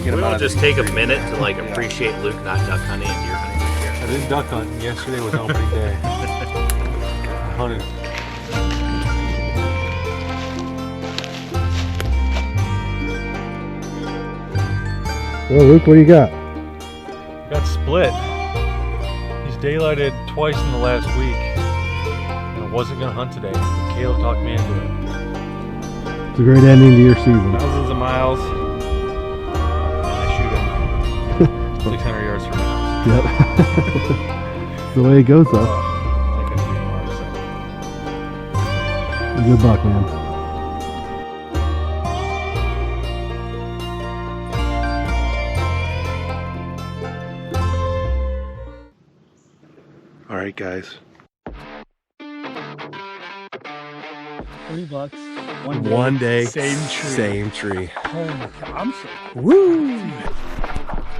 We will just take a minute to appreciate Luke not duck hunting and deer hunting this year. I didn't duck hunting. Yesterday was opening day. I hunted. Well, Luke, what do you got? Got split. He's daylighted twice in the last week. And I wasn't going to hunt today. Caleb talked me into it. It's a great ending to your season. Thousands of miles. And I shoot him 600 yards from now. Yep. The way it goes, though. I couldn't be more, so. Good luck, man. All right, guys. $30. One day, same tree. Same tree. Oh my God, I'm so Woo!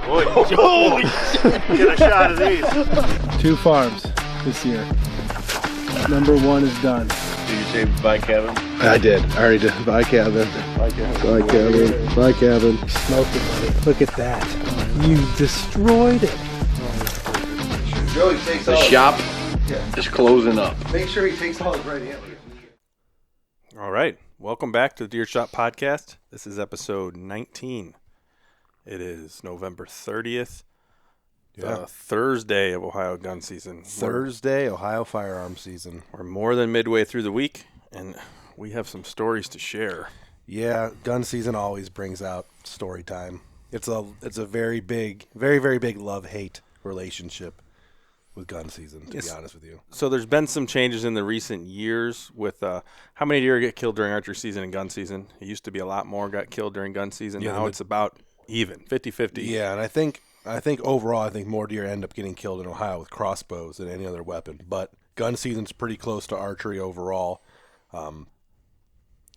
Holy shit! Get a shot of these. 2 farms this year. Number 1 is done. Did you say bye, Kevin? I did. I already did. Bye, Kevin. Bye, Kevin. Bye, Kevin. Bye, Kevin. Smoked it, buddy. Look at that. You destroyed it. Joey takes The shop is closing up. Make sure he takes all his right hand. All right. Welcome back to the Deer Shop Podcast. This is episode 19. It is November 30th, Thursday of Ohio gun season. Thursday, Ohio firearm season. We're more than midway through the week, and we have some stories to share. Yeah, gun season always brings out story time. It's a very big, very, very big love-hate relationship with gun season, to be honest with you. So there's been some changes in the recent years with how many deer get killed during archery season and gun season. It used to be a lot more got killed during gun season. Yeah, now it's about even, 50-50. Yeah, and I think overall, more deer end up getting killed in Ohio with crossbows than any other weapon. But gun season's pretty close to archery overall. And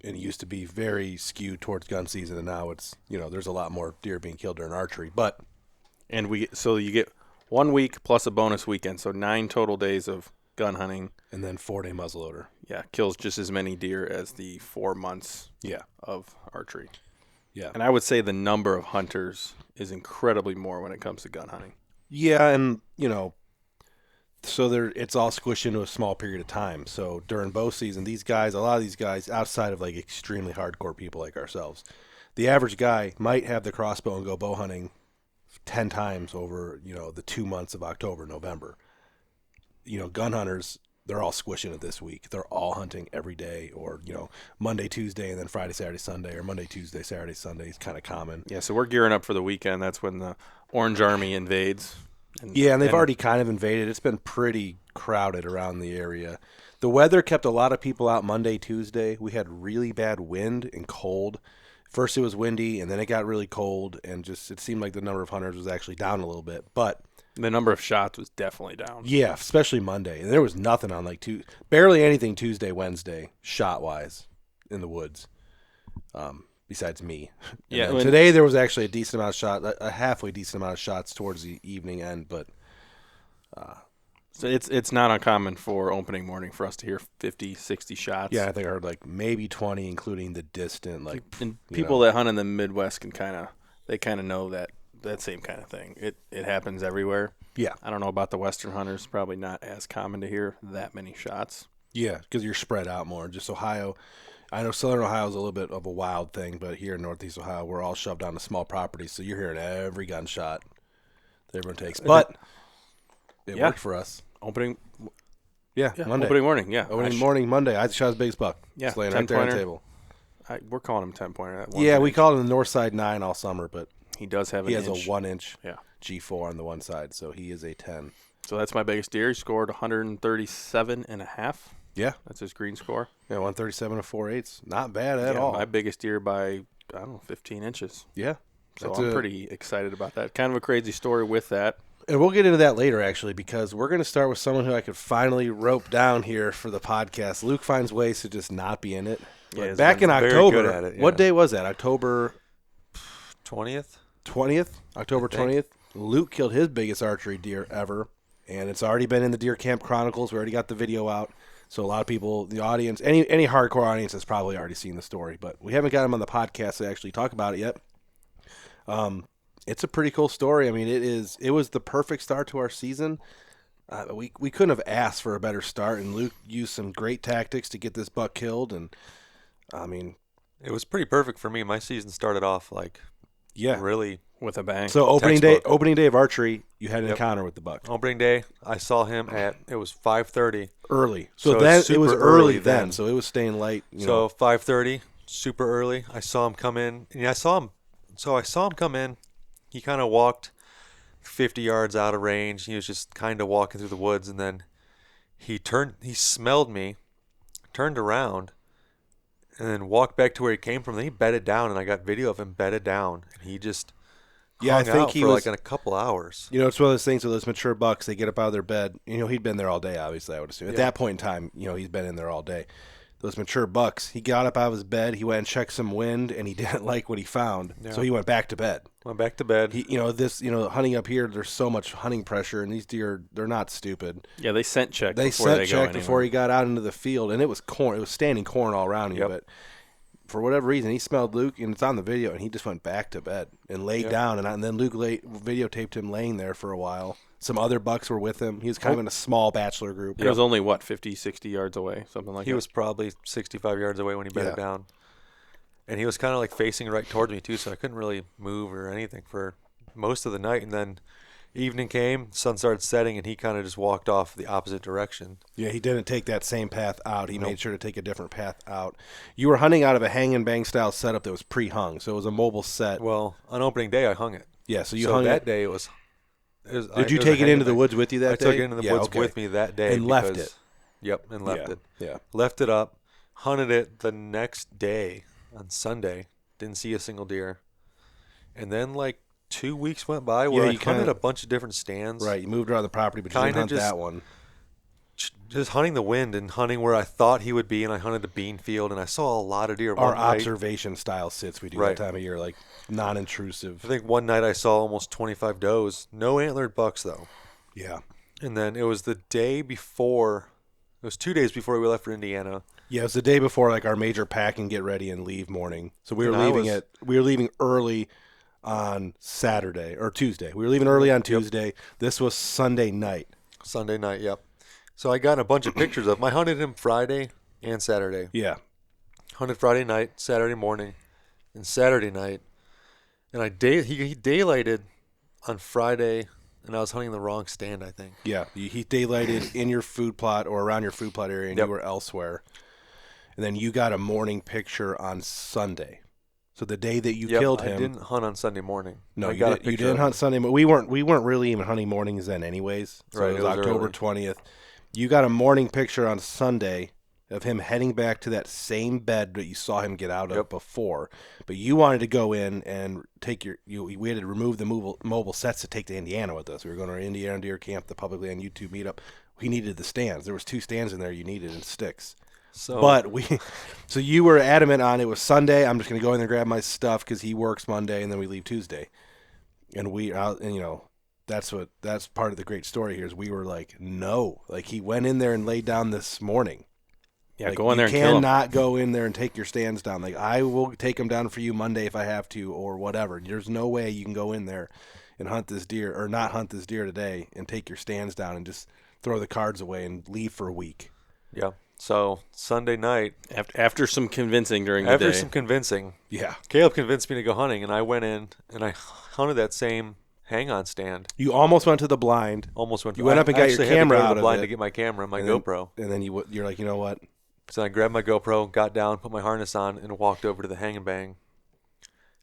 it used to be very skewed towards gun season, and now it's, there's a lot more deer being killed during archery. So you get 1 week plus a bonus weekend, so 9 total days of gun hunting. And then 4-day muzzleloader. Yeah, kills just as many deer as the 4 months of archery. Yeah. And I would say the number of hunters is incredibly more when it comes to gun hunting. Yeah, and, so it's all squished into a small period of time. So during bow season, a lot of these guys, outside of extremely hardcore people like ourselves, the average guy might have the crossbow and go bow hunting 10 times over, the 2 months of October, November. Gun hunters, they're all squishing it this week. They're all hunting every day, or, Monday, Tuesday, and then Friday, Saturday, Sunday, or Monday, Tuesday, Saturday, Sunday is kind of common. Yeah, so we're gearing up for the weekend. That's when the Orange Army invades. And they've already kind of invaded. It's been pretty crowded around the area. The weather kept a lot of people out Monday, Tuesday. We had really bad wind and cold. First it was windy, and then it got really cold, and it seemed like the number of hunters was actually down a little bit. But the number of shots was definitely down. Yeah, especially Monday. And there was nothing on barely anything Tuesday, Wednesday, shot-wise in the woods, besides me. Yeah. Today there was actually a decent amount of a halfway decent amount of shots towards the evening end, but so it's not uncommon for opening morning for us to hear 50, 60 shots. Yeah, I think I heard maybe 20, including the distant. And people that hunt in the Midwest can kind of know that same kind of thing. It happens everywhere. Yeah. I don't know about the Western hunters. Probably not as common to hear that many shots. Yeah, because you're spread out more. Just Ohio. I know Southern Ohio is a little bit of a wild thing, but here in Northeast Ohio, we're all shoved onto small properties, so you're hearing every gunshot that everyone takes. But it worked for us. Monday. Opening morning, Monday. I shot his biggest buck. Yeah, laying right there on the table. We're calling him 10-pointer. Yeah, we called him the Northside 9 all summer, but he does have he has a 1-inch Yeah. G4 on the one side, so he is a 10. So that's my biggest deer. He scored 137.5. Yeah. That's his green score. Yeah, 137 4/8. Not bad at all. My biggest deer by, 15 inches. Yeah. So I'm pretty excited about that. Kind of a crazy story with that. And we'll get into that later, actually, because we're going to start with someone who I could finally rope down here for the podcast. Luke finds ways to just not be in it. Yeah, back in October, good at it, what day was that? October 20th? 20th? October 20th? Luke killed his biggest archery deer ever, and it's already been in the Deer Camp Chronicles. We already got the video out. So a lot of people, the audience, any hardcore audience has probably already seen the story, but we haven't got him on the podcast to actually talk about it yet. it's a pretty cool story. I mean, it was the perfect start to our season. We couldn't have asked for a better start, and Luke used some great tactics to get this buck killed. And I mean, it was pretty perfect for me. My season started off really with a bang. So opening day of archery, you had an encounter with the buck. Opening day, I saw him it was 5:30 early. So then it was early then. So it was staying late. So 5:30, super early. I saw him come in, and I saw him come in. He kind of walked 50 yards out of range. He was just kind of walking through the woods, and then he smelled me, turned around, and then walked back to where he came from. Then he bedded down, and I got video of him bedded down, and he just I think he was in a couple hours. It's one of those things with those mature bucks. They get up out of their bed. He'd been there all day. Obviously, I would assume at that point in time, he's been in there all day. Those mature bucks, he got up out of his bed. He went and checked some wind, and he didn't like what he found, so he went back to bed. Hunting up here, there's so much hunting pressure, and these deer, they're not stupid. Yeah, they scent check. Before he got out into the field, and it was corn. It was standing corn all around him, but for whatever reason, he smelled Luke, and it's on the video, and he just went back to bed and laid down, and then Luke videotaped him laying there for a while. Some other bucks were with him. He was kind of in a small bachelor group. He was only, 50, 60 yards away, something like that? He was probably 65 yards away when he bedded down. And he was kind of facing right towards me, too, so I couldn't really move or anything for most of the night. And then evening came, sun started setting, and he kind of just walked off the opposite direction. Yeah, he didn't take that same path out. He made sure to take a different path out. You were hunting out of a hang and bang style setup that was pre-hung, so it was a mobile set. Well, on opening day, I hung it. Yeah, so you hung that it. day it was Did you take it into the woods with you that day? I took it into the woods with me that day. And left it. Yep, and left it. Yeah. Left it up, hunted it the next day on Sunday. Didn't see a single deer. And then 2 weeks went by where I hunted a bunch of different stands. Right, you moved around the property, but you didn't hunt that one. Just hunting the wind and hunting where I thought he would be, and I hunted the bean field, and I saw a lot of deer. Our observation style sits we do that time of year, non-intrusive. I think one night I saw almost 25 does. No antlered bucks, though. Yeah. And then it was the day before. It was 2 days before we left for Indiana. Yeah, it was the day before our major pack and get ready and leave morning. So we were leaving early on Saturday or Tuesday. We were leaving early on Tuesday. This was Sunday night. Sunday night, yep. So I got a bunch of pictures of him. I hunted him Friday and Saturday. Yeah. Hunted Friday night, Saturday morning, and Saturday night. And he daylighted on Friday, and I was hunting the wrong stand, I think. Yeah, he daylighted in your food plot or around your food plot area, and you were elsewhere. And then you got a morning picture on Sunday. So the day that you killed him. I didn't hunt on Sunday morning. No, you didn't hunt Sunday. But we weren't really even hunting mornings then, anyways. So it was October 20th. You got a morning picture on Sunday of him heading back to that same bed that you saw him get out of before. But you wanted to go in and we had to remove the mobile sets to take to Indiana with us. We were going to our Indiana deer camp, the publicly on YouTube meetup. We needed the stands. There was 2 stands in there you needed in sticks. So you were adamant on it was Sunday. I'm just going to go in there and grab my stuff because he works Monday, and then we leave Tuesday. And that's part of the great story here is we were no. He went in there and laid down this morning. Yeah, go in there and kill him. You cannot go in there and take your stands down. I will take them down for you Monday if I have to or whatever. There's no way you can go in there and hunt this deer or not hunt this deer today and take your stands down and just throw the cards away and leave for a week. Yeah. So Sunday night. After some convincing during the day. After some convincing. Yeah. Caleb convinced me to go hunting, and I went in and I hunted that same hang-on stand. You almost went to the blind. You went up and got your camera out of it. Blind to get my camera, my GoPro. And then you're like, you know what? So I grabbed my GoPro, got down, put my harness on, and walked over to the hang and bang.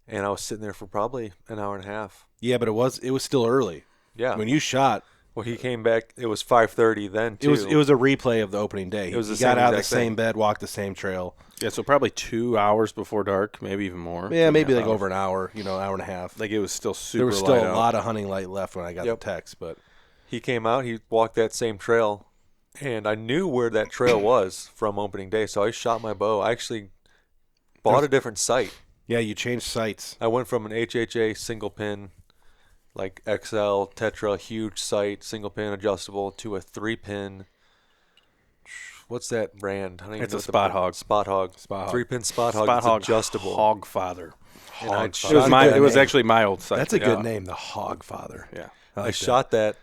And I was sitting there for probably an hour and a half. Yeah, but it was still early. Yeah. When you shot. Well, he came back. It was 5:30 then, too. It was a replay of the opening day. He got out of the same bed, walked the same trail. Yeah, so probably 2 hours before dark, maybe even more. Yeah, maybe over an hour, hour and a half. It was still super There was still light a out. lot of hunting light left when I got the text, but he came out. He walked that same trail, and I knew where that trail was from opening day, so I shot my bow. I actually bought a different sight. Yeah, you changed sights. I went from an HHA single pin, XL, Tetra, huge sight, single pin adjustable, to a 3-pin. What's that brand? It's a Spot Hog. Spot Hog. 3-pin Spot Hog. It's adjustable. Hogfather. And I Hog shot It was that- it was actually my old site. That's a good name, the Hog Father. Yeah. I like shot that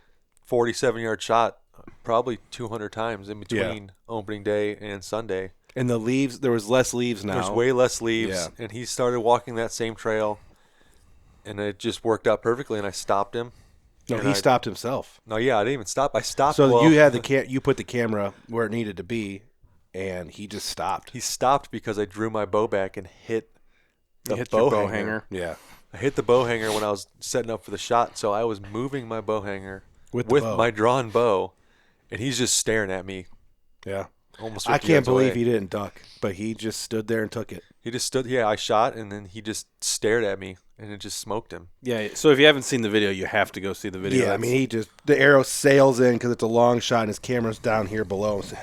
47-yard shot probably 200 times in between opening day and Sunday. And the leaves, there was less leaves now. There's way less leaves, Yeah. and he started walking that same trail, and it just worked out perfectly. And I stopped him. No, and he I- stopped himself. No, yeah, I didn't even stop. I stopped. So well, you had you put the camera where it needed to be, and he just stopped. He stopped because I drew my bow back and hit the hit your bow bow hanger. hanger. Yeah. I hit the bow hanger when I was setting up for the shot, so I was moving my bow hanger With the with bow. my drawn bow, and he's just staring at me. Yeah. Almost. I 50 can't yards believe away. he didn't duck, but he just stood there and took it. He just stood. Yeah, I shot, and then he just stared at me, and it just smoked him. Yeah. So if you haven't seen the video, you have to go see the video. Yeah, I mean, the arrow sails in because it's a long shot, and his camera's down here below. So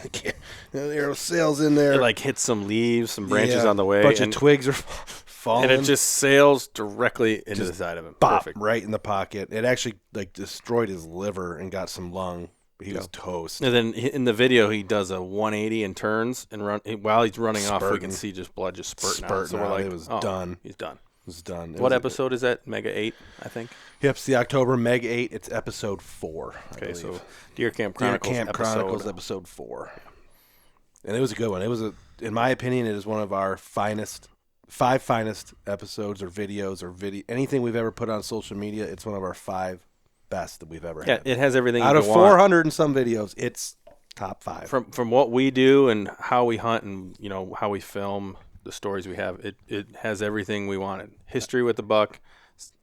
the arrow sails in there. it like hits some leaves, some branches Yeah, on the way, bunch and, of twigs are falling. and it just sails directly into the side of him. bop Perfect. right in the pocket. It actually like destroyed his liver and got some lung. He was toast. And then in the video, he does a 180 and turns and run. While he's running off, we can Spurting. see just blood just spurting out. Spurting So we're out. like, It was oh, done. He's done. It was done. It What was episode is that? Mega 8, I think. Yep, it's the October Meg 8. It's episode 4. I Okay, believe. so Deer Camp Deer Chronicles Camp episode. Chronicles episode 4. And it was a good one. It was in my opinion, it is one of our five finest episodes or videos or anything we've ever put on social media. It's one of our 5 best that we've ever Yeah, had. it has everything Out you of want. 400 and some videos, it's top 5. From what we do and how we hunt and how we film the stories we have, it has everything we wanted. History with the buck,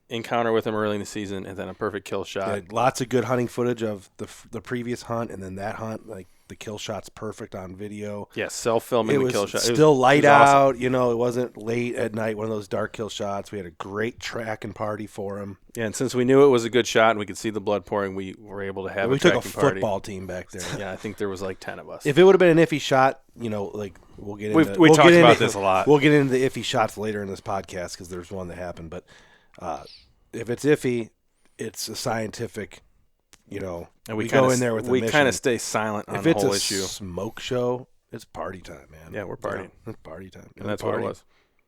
encounter with him early in the season, and then a perfect kill shot. Yeah, lots of good hunting footage of the previous hunt and then that hunt. Like the kill shot's perfect on video. Yeah, self-filming It the was kill shot. still light it was awesome. out. It wasn't late at night. One of those dark kill shots. We had a great tracking party for him. Yeah, and since we knew it was a good shot and we could see the blood pouring, we were able to have We a took a tracking party. football team back there. Yeah, I think there was like 10 of us. If it would have been an iffy shot, like we'll get into. We we'll talked get about into, this a lot. We'll get into the iffy shots later in this podcast because there's one that happened. But if it's iffy, it's a scientific. and we go in there with a we mission. kind of stay silent on If the it's whole a issue. smoke show, it's party time, man. Yeah, we're partying. It's party time. And that's what it was.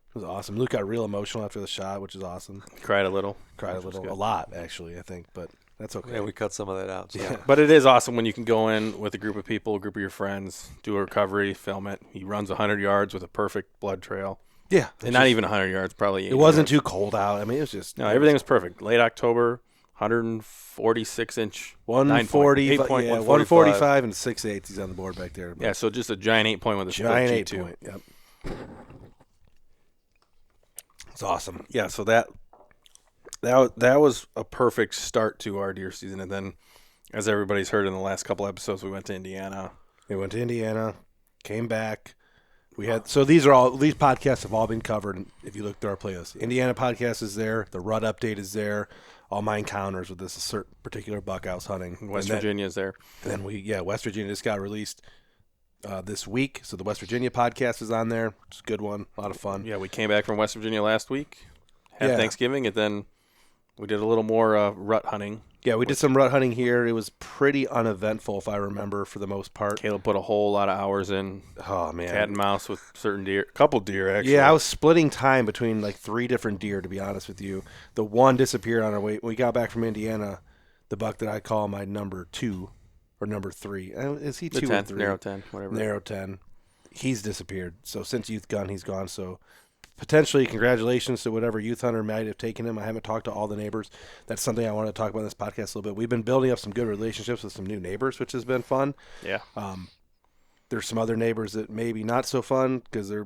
It was awesome. Luke got real emotional after the shot, which is awesome. Cried a little. Cried a which was little, good. a lot actually, I think, but that's okay. Yeah, we cut some of that out. So. Yeah. But it is awesome when you can go in with a group of people, a group of your friends, do a recovery, film it. He runs 100 yards with a perfect blood trail. Yeah, And not even 100 yards, probably 80 It wasn't yards. too cold out. I mean, it was just No, everything was perfect. Late October, 146-inch. 140, 8 point, yeah, 145. 145 and 6/8. He's on the board back there. Yeah, so just a giant 8 point with a giant split 8 G2. point. Yep, it's awesome. Yeah, so that was a perfect start to our deer season. And then, as everybody's heard in the last couple episodes, we went to Indiana. We went to Indiana, came back. We had these podcasts have all been covered. If you look through our playlist, Indiana podcast is there. The rut update is there. All my encounters with this certain particular buck I was hunting. West Virginia's there. And then West Virginia just got released this week. So the West Virginia podcast is on there. It's a good one. A lot of fun. Yeah, we came back from West Virginia last week, had Yeah. Thanksgiving, and then we did a little more rut hunting. Yeah, we did some rut hunting here. It was pretty uneventful, if I remember, for the most part. Caleb put a whole lot of hours in, Oh, man. cat and mouse with certain deer, a couple deer actually. Yeah, I was splitting time between like 3 different deer, to be honest with you. The one disappeared on our way. When we got back from Indiana, the buck that I call my number 2 or number 3. Is he the 2 or 10, 3? narrow 10, whatever. Narrow 10. He's disappeared. So since youth gun, he's gone. So potentially congratulations to whatever youth hunter might have taken him. I haven't talked to all the neighbors. That's something I want to talk about in this podcast a little bit. We've been building up some good relationships with some new neighbors, which has been fun. Yeah. There's some other neighbors that maybe not so fun because there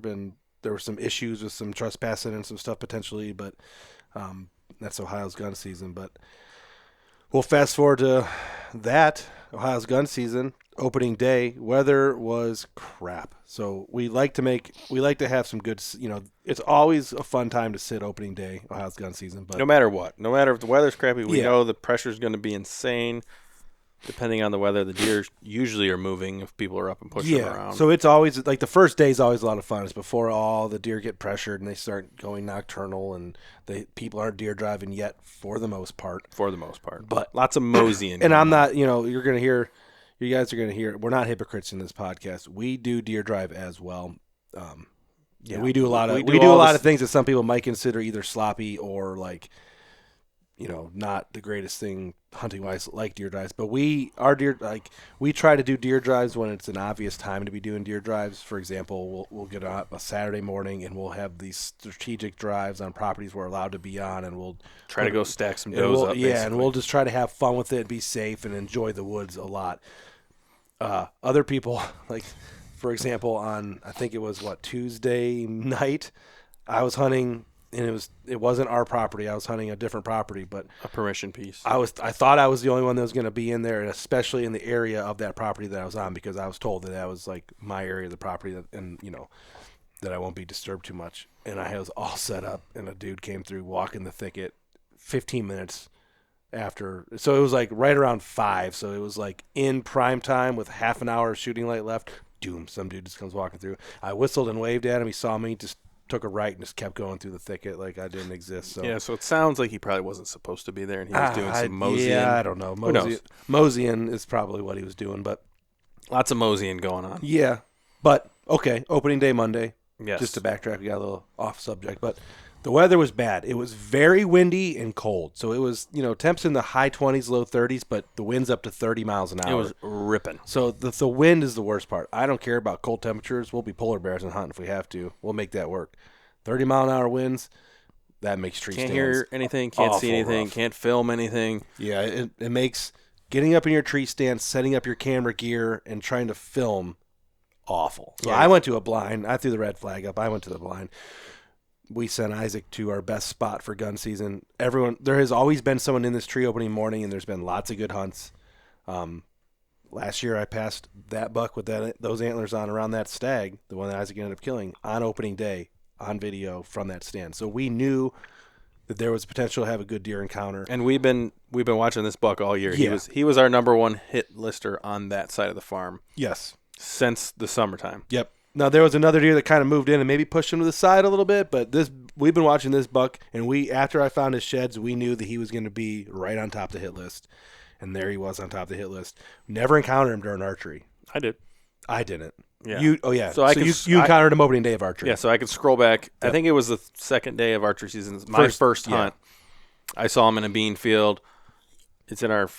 were some issues with some trespassing and some stuff potentially, but that's Ohio's gun season. But we'll fast forward to that Ohio's gun season opening day. Weather was crap, so we like to have some good. It's always a fun time to sit opening day Ohio's gun season. But No matter what, no matter if the weather's crappy, we Yeah. know the pressure's going to be insane. Depending on the weather, the deer usually are moving if people are up and pushing them around. So it's always like the first day is always a lot of fun. It's before all the deer get pressured and they start going nocturnal and people aren't deer driving yet for the most part. for the most part, But- lots of moseying. And I'm not, you guys are going to hear, we're not hypocrites in this podcast. We do deer drive as well. Yeah, we do a lot of we we do do a all lot this- of things that some people might consider either sloppy or like, not the greatest thing hunting wise, like deer drives. But we try to do deer drives when it's an obvious time to be doing deer drives. For example, we'll get up a Saturday morning and we'll have these strategic drives on properties we're allowed to be on, and we'll Try to go stack some and does we'll, up. yeah, and basically. we'll just try to have fun with it, be safe, and enjoy the woods a lot. Other people, like for example, on I think it was Tuesday night, I was hunting, and it wasn't our property. I was hunting a different property, but a permission piece. I thought I was the only one that was going to be in there, and especially in the area of that property that I was on, because I was told that was like my area of the property, and that I won't be disturbed too much. And I was all set up, and a dude came through, walking the thicket, 15 minutes after. So it was like right around 5. So it was like in prime time with half an hour of shooting light left. Doom! Some dude just comes walking through. I whistled and waved at him. He saw me, just took a right and just kept going through the thicket like I didn't exist. So yeah, so it sounds like he probably wasn't supposed to be there, and he was doing some moseying. Yeah, I don't know. Who knows? Moseying is probably what he was doing, but Lots of moseying going on. yeah. But okay, opening day Monday. Yes. Just to backtrack, we got a little off subject, but the weather was bad. It was very windy and cold. So it was, temps in the high 20s, low 30s, but the wind's up to 30 miles an hour. It was ripping. So the wind is the worst part. I don't care about cold temperatures. We'll be polar bears and hunt if we have to. We'll make that work. 30-mile-an-hour winds, that makes tree Can't stands hear anything, can't see awful anything, rough. can't film anything. Yeah, it makes getting up in your tree stand, setting up your camera gear, and trying to film awful. So Yeah. I went to a blind. I threw the red flag up. I went to the blind. We sent Isaac to our best spot for gun season. There has always been someone in this tree opening morning, and there's been lots of good hunts. Last year I passed that buck with those antlers on around that stag, the one that Isaac ended up killing, on opening day on video from that stand. So we knew that there was potential to have a good deer encounter. And we've been watching this buck all year. Yeah. He was our number one hit lister on that side of the farm Yes. since the summertime. Yep. Now there was another deer that kind of moved in and maybe pushed him to the side a little bit, but we've been watching this buck, and after I found his sheds, we knew that he was going to be right on top of the hit list, and there he was on top of the hit list. Never encountered him during archery. I did. I didn't. Yeah. So So I you can- encountered him opening day of archery. Yeah, so I could scroll back. I Yep. think it was the second day of archery season. My first yeah. hunt. I saw him in a bean field. It's in our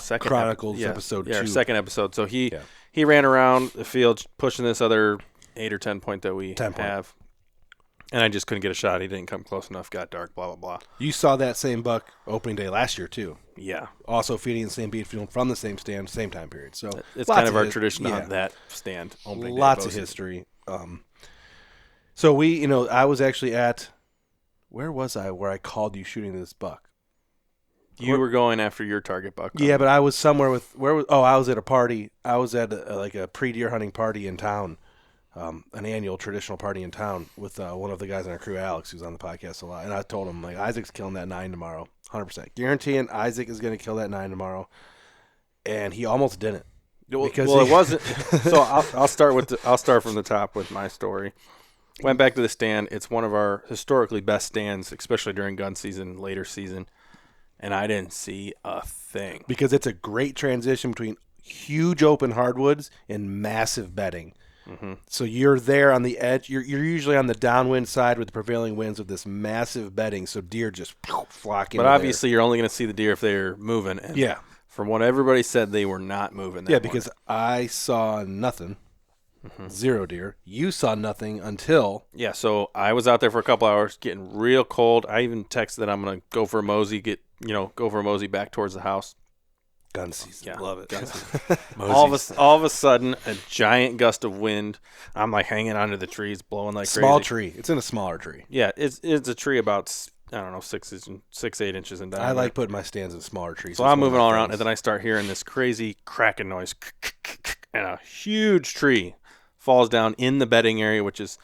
second Chronicles episode Yeah, our 2. second episode. So he Yeah. he ran around the field pushing this other 8 or 10 point that we 10 point. have. And I just couldn't get a shot. He didn't come close enough. Got dark, blah, blah, blah. You saw that same buck opening day last year too. Yeah. Also feeding in the same bean field from the same stand, same time period. So It's lots kind of our his- tradition yeah. on that stand. opening day Lots of bow season. history. So I was actually at, where was I where I called you shooting this buck? You were going after your target buck. Yeah, but I was somewhere I was at a party. I was at a pre-deer hunting party in town, an annual traditional party in town with one of the guys on our crew, Alex, who's on the podcast a lot. And I told him, like, Isaac's killing that 9 tomorrow, 100%. Guaranteeing Isaac is going to kill that 9 tomorrow. And he almost didn't. Because it wasn't. So I'll start from the top with my story. Went back to the stand. It's one of our historically best stands, especially during gun season, later season, and I didn't see a thing. Because it's a great transition between huge open hardwoods and massive bedding. Mm-hmm. So you're there on the edge. You're usually on the downwind side with the prevailing winds of this massive bedding, so deer just flock in. But obviously, you're only going to see the deer if they're moving. And yeah. From what everybody said, they were not moving. That Yeah, morning. because I saw nothing. Mm-hmm. 0 deer. You saw nothing until Yeah, so I was out there for a couple hours, getting real cold. I even texted that I'm going to go for a mosey, go for a mosey back towards the house. gun season. Yeah, Love it. gun season. all of a sudden, a giant gust of wind. I'm like hanging onto the trees, blowing like Small crazy. tree. It's in a smaller tree. Yeah, it's a tree about 6-8 inches in diameter. I like putting my stands in smaller trees. So That's I'm one of moving my all around, things. and then I start hearing this crazy cracking noise, and a huge tree falls down in the bedding area, which is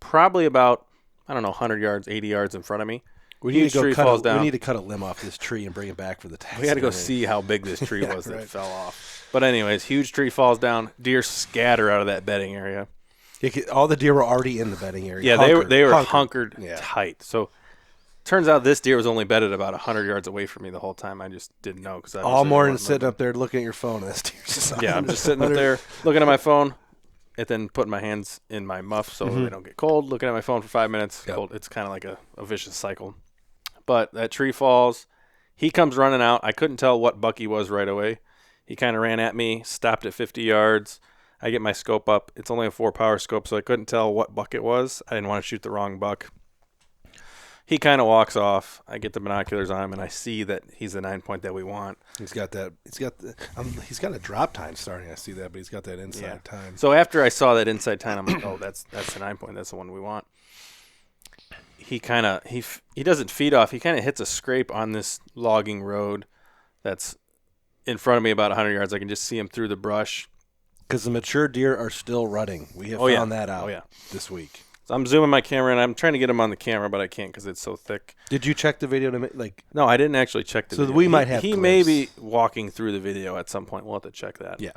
probably about 100 yards, 80 yards in front of me. We need Huge to go tree cut. falls down. We need to cut a limb off this tree and bring it back for the tax. We had to go see how big this tree Yeah, was that right. fell off. But anyways, huge tree falls down. Deer scatter out of that bedding area. All the deer were already in the bedding area. Yeah, they were hunkered Yeah. tight. So turns out this deer was only bedded about 100 yards away from me the whole time. I just didn't know because All morning sitting up there looking at your phone. And this deer's just Yeah, I'm just sitting up there looking at my phone. and then putting my hands in my muff so they don't get cold, looking at my phone for 5 minutes. Yep. Cold. It's kind of like a vicious cycle. But that tree falls. He comes running out. I couldn't tell what buck he was right away. He kind of ran at me, stopped at 50 yards. I get my scope up. It's only a 4-power scope, so I couldn't tell what buck it was. I didn't want to shoot the wrong buck. He kind of walks off. I get the binoculars on him, and I see that he's the 9-point that we want. He's got that. He's got a drop time starting. I see that, but he's got that inside time. So after I saw that inside time, I'm like, oh, that's the 9-point. That's the one we want. He kind of he doesn't feed off. He kind of hits a scrape on this logging road that's in front of me about 100 yards. I can just see him through the brush. Because the mature deer are still rutting. We have found that out this week. So I'm zooming my camera, and I'm trying to get him on the camera, but I can't because it's so thick. Did you check the video to No, I didn't actually check the video. So we might have He may be walking through the video at some point. We'll have to check that. Yeah.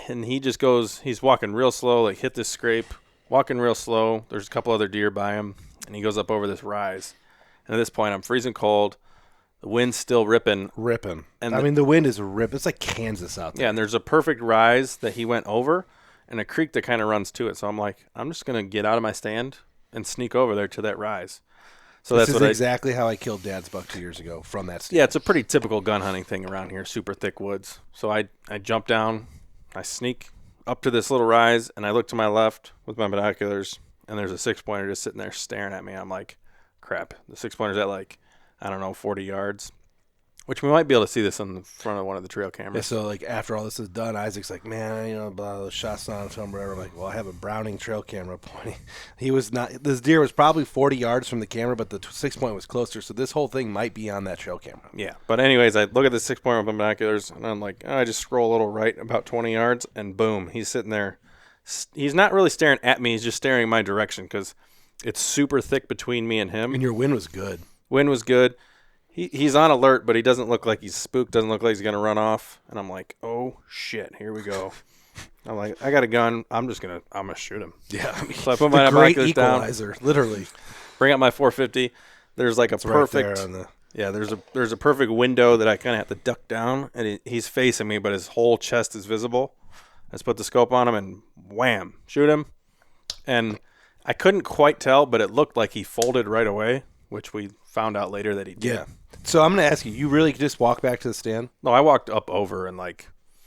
And he just goes, he's walking real slow, like hit this scrape, walking real slow. There's a couple other deer by him, and he goes up over this rise. And at this point, I'm freezing cold. The wind's still ripping. And the wind is ripping. It's like Kansas out there. Yeah, and there's a perfect rise that he went over and a creek that kind of runs to it. So I'm like, I'm just going to get out of my stand and sneak over there to that rise. So this is exactly how I killed Dad's buck 2 years ago from that stand. Yeah, it's a pretty typical gun hunting thing around here, super thick woods. So I jump down, I sneak up to this little rise, and I look to my left with my binoculars, and there's a 6-pointer just sitting there staring at me. I'm like, crap. The 6-pointer's at 40 yards, which we might be able to see this on the front of one of the trail cameras. Yeah, so after all this is done, Isaac's like, man, blah, the shots on film, whatever. I'm like, well, I have a Browning trail camera pointing. This deer was probably 40 yards from the camera, but the 6-point was closer, so this whole thing might be on that trail camera. Yeah, but anyways, I look at the 6-point with my binoculars, and I'm like, I just scroll a little right about 20 yards, and boom, he's sitting there. He's not really staring at me, he's just staring in my direction because it's super thick between me and him. And your wind was good. Wind was good. He's on alert, but he doesn't look like he's spooked, doesn't look like he's going to run off. And I'm like, oh, shit, here we go. I'm like, I got a gun. I'm going to shoot him. Yeah. So I put my binoculars down. Equalizer, literally. Bring up my 450. There's like a perfect, there's a perfect window that I kind of have to duck down, and he's facing me, but his whole chest is visible. I just put the scope on him and wham, shoot him. And I couldn't quite tell, but it looked like he folded right away, which we found out later that he did. Yeah. So I'm going to ask you, you really just walk back to the stand? No, I walked up over and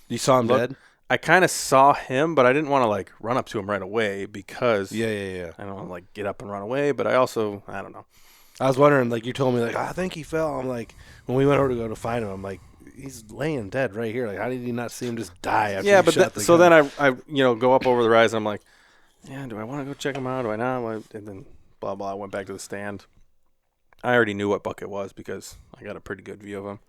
You saw him dead? I kind of saw him, but I didn't want to run up to him right away because Yeah. I don't want to get up and run away, but I also, I don't know. I was wondering, you told me, I think he fell. I'm like, when we went over to go to find him, I'm like, he's laying dead right here. How did you not see him just die after yeah, you shot the so gun? then I go up over the rise, and I'm like, yeah, do I want to go check him out? Do I not? And then blah, blah, I went back to the stand. I already knew what buck it was because I got a pretty good view of him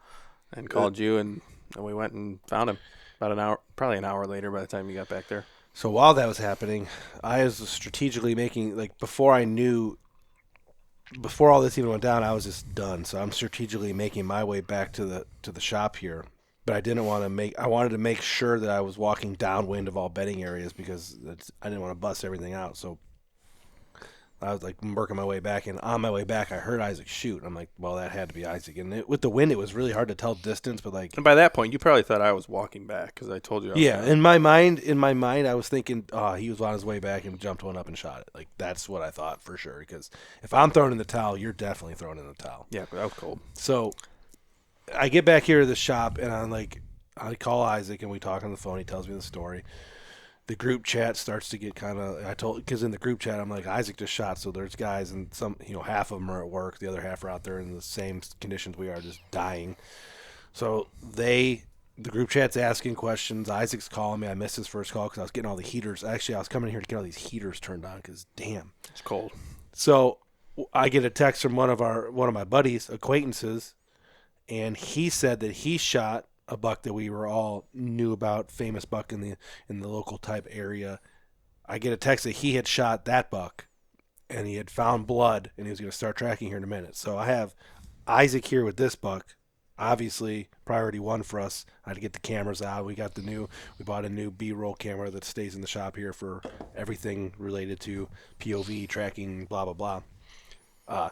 and called you, and we went and found him about probably an hour later by the time you got back there. So while that was happening, I was strategically making, before all this even went down, I was just done. So I'm strategically making my way back to the shop here. But I wanted to make sure that I was walking downwind of all bedding areas because I didn't want to bust everything out. So I was working my way back, and on my way back, I heard Isaac shoot. I'm like, well, that had to be Isaac. And with the wind, it was really hard to tell distance. But and by that point, you probably thought I was walking back because I told you. In my mind, I was thinking, he was on his way back and jumped one up and shot it. That's what I thought for sure. Because if I'm throwing in the towel, you're definitely throwing in the towel. Yeah, but that was cold. So I get back here to the shop, and I call Isaac, and we talk on the phone. He tells me the story. The group chat starts to get because in the group chat, I'm like, Isaac just shot, so there's guys, and some, half of them are at work, the other half are out there in the same conditions we are, just dying. So the group chat's asking questions. Isaac's calling me. I missed his first call because I was getting all the heaters. Actually, I was coming here to get all these heaters turned on because, damn. It's cold. So I get a text from one of my buddies, acquaintances, and he said that he shot a buck that we were all knew about, famous buck in the local type area. I get a text that he had shot that buck, and he had found blood, and he was going to start tracking here in a minute. So I have Isaac here with this buck. Obviously, priority one for us. I had to get the cameras out. We bought a new B-roll camera that stays in the shop here for everything related to POV tracking, blah blah blah.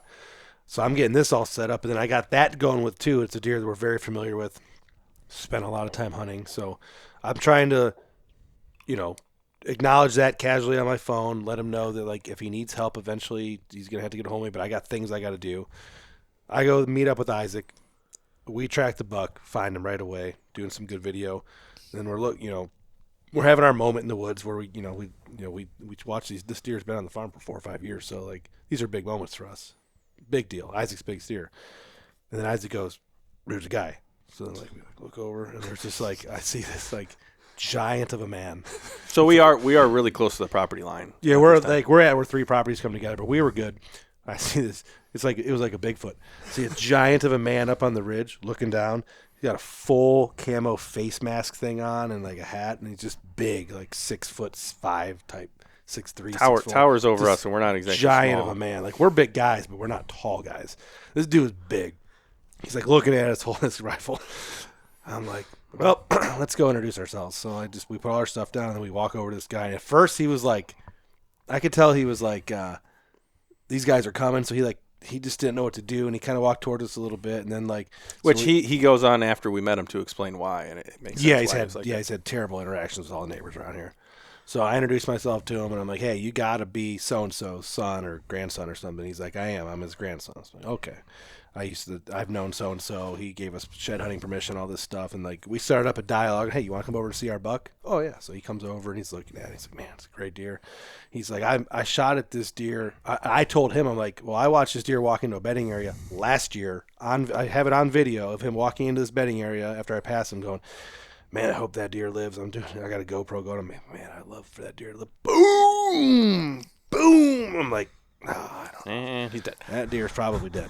So I'm getting this all set up, and then I got that going with too. It's a deer that we're very familiar with. Spent a lot of time hunting, so I'm trying to, acknowledge that casually on my phone, let him know that, like, if he needs help eventually, he's going to have to get a hold of me, but I got things I got to do. I go meet up with Isaac. We track the buck, find him right away, doing some good video. And then we're having our moment in the woods where we watch these. This deer's been on the farm for 4 or 5 years, so like these are big moments for us. Big deal. Isaac's big steer. And then Isaac goes, "There's a guy." So then we look over, and there's just like I see this like giant of a man. So we are really close to the property line. Yeah, we're 3 properties come together, but we were good. I see this. It was like a Bigfoot. See a giant of a man up on the ridge looking down. He's got a full camo face mask thing on and like a hat, and he's just big, like 6'5" type, 6'3". Towers over us, and we're not exactly giant small. of a man. Like we're big guys, but we're not tall guys. This dude is big. He's like looking at us holding his rifle. I'm like, well, let's go introduce ourselves. So we put all our stuff down and then we walk over to this guy. And at first he was like, I could tell he was like, these guys are coming. So he just didn't know what to do. And he kind of walked toward us a little bit. And then he goes on after we met him to explain why. And it makes sense. He's had terrible interactions with all the neighbors around here. So I introduced myself to him and I'm like, hey, you got to be so-and-so's son or grandson or something. He's like, I am. I'm his grandson. I was like, okay. I've known so-and-so. He gave us shed hunting permission, all this stuff. And like, we started up a dialogue. Hey, you want to come over to see our buck? Oh yeah. So he comes over and he's looking at it. He's like, man, it's a great deer. He's like, I shot at this deer. I told him, I'm like, well, I watched this deer walk into a bedding area last year. I have it on video of him walking into this bedding area after I passed him going, man, I hope that deer lives. I got a GoPro going. Man, I love for that deer to live. Boom! Boom! I'm like, I don't know. He's dead. That deer's probably dead.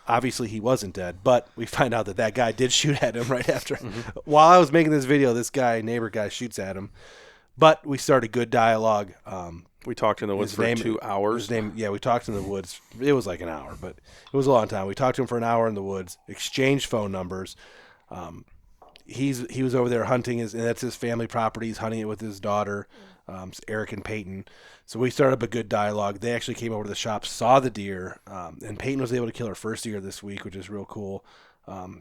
Obviously he wasn't dead, but we find out that guy did shoot at him right after. Mm-hmm. While I was making this video, this neighbor guy shoots at him. But we started good dialogue. We talked in the woods for 2 hours. We talked in the woods. It was like an hour, but it was a long time. We talked to him for an hour in the woods, exchanged phone numbers. He was over there hunting and that's his family property. He's hunting it with his daughter, Eric and Peyton. So we started up a good dialogue. They actually came over to the shop, saw the deer, and Peyton was able to kill her first deer this week, which is real cool.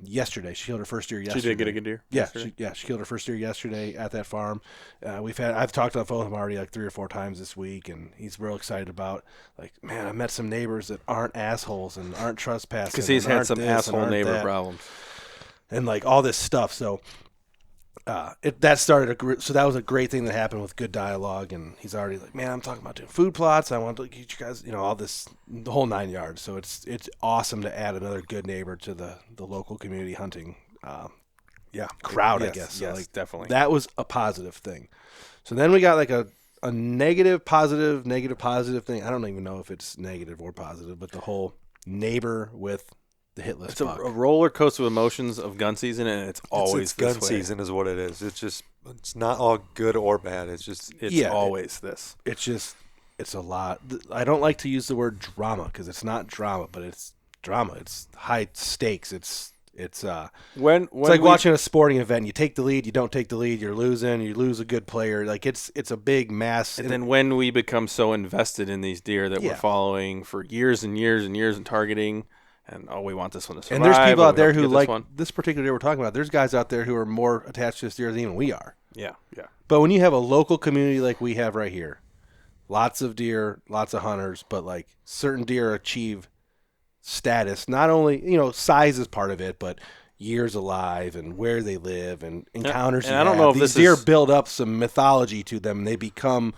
Yesterday, she killed her first deer yesterday. She did get a good deer. Yeah, she killed her first deer yesterday at that farm. I've talked on the phone with him already like 3 or 4 times this week, and he's real excited about like, man, I met some neighbors that aren't assholes and aren't trespassing. Because he's had some asshole neighbor problems. And like all this stuff. So that was a great thing that happened with good dialogue. And he's already like, man, I'm talking about doing food plots. I want to get you guys, all this, the whole 9 yards. So it's awesome to add another good neighbor to the local community hunting crowd, I guess. So yes, definitely. That was a positive thing. So then we got like a negative, positive thing. I don't even know if it's negative or positive, but the whole neighbor with the hitless It's buck. a roller coaster of emotions of gun season, and it's always it's gun this way. season is what it is. It's not all good or bad. It's always this. It's a lot. I don't like to use the word drama because it's not drama, but it's drama. It's high stakes. It's when like watching a sporting event. You take the lead, you don't take the lead, you're losing. You lose a good player. Like it's a big mass. And then when we become so invested in these deer that we're following for years and years and years and targeting. And we want this one to survive. And there's people out there who like this particular deer we're talking about. There's guys out there who are more attached to this deer than even we are. Yeah. But when you have a local community like we have right here, lots of deer, lots of hunters, but like certain deer achieve status. Not only size is part of it, but years alive and where they live and encounters. And I don't know if these deer build up some mythology to them. And they become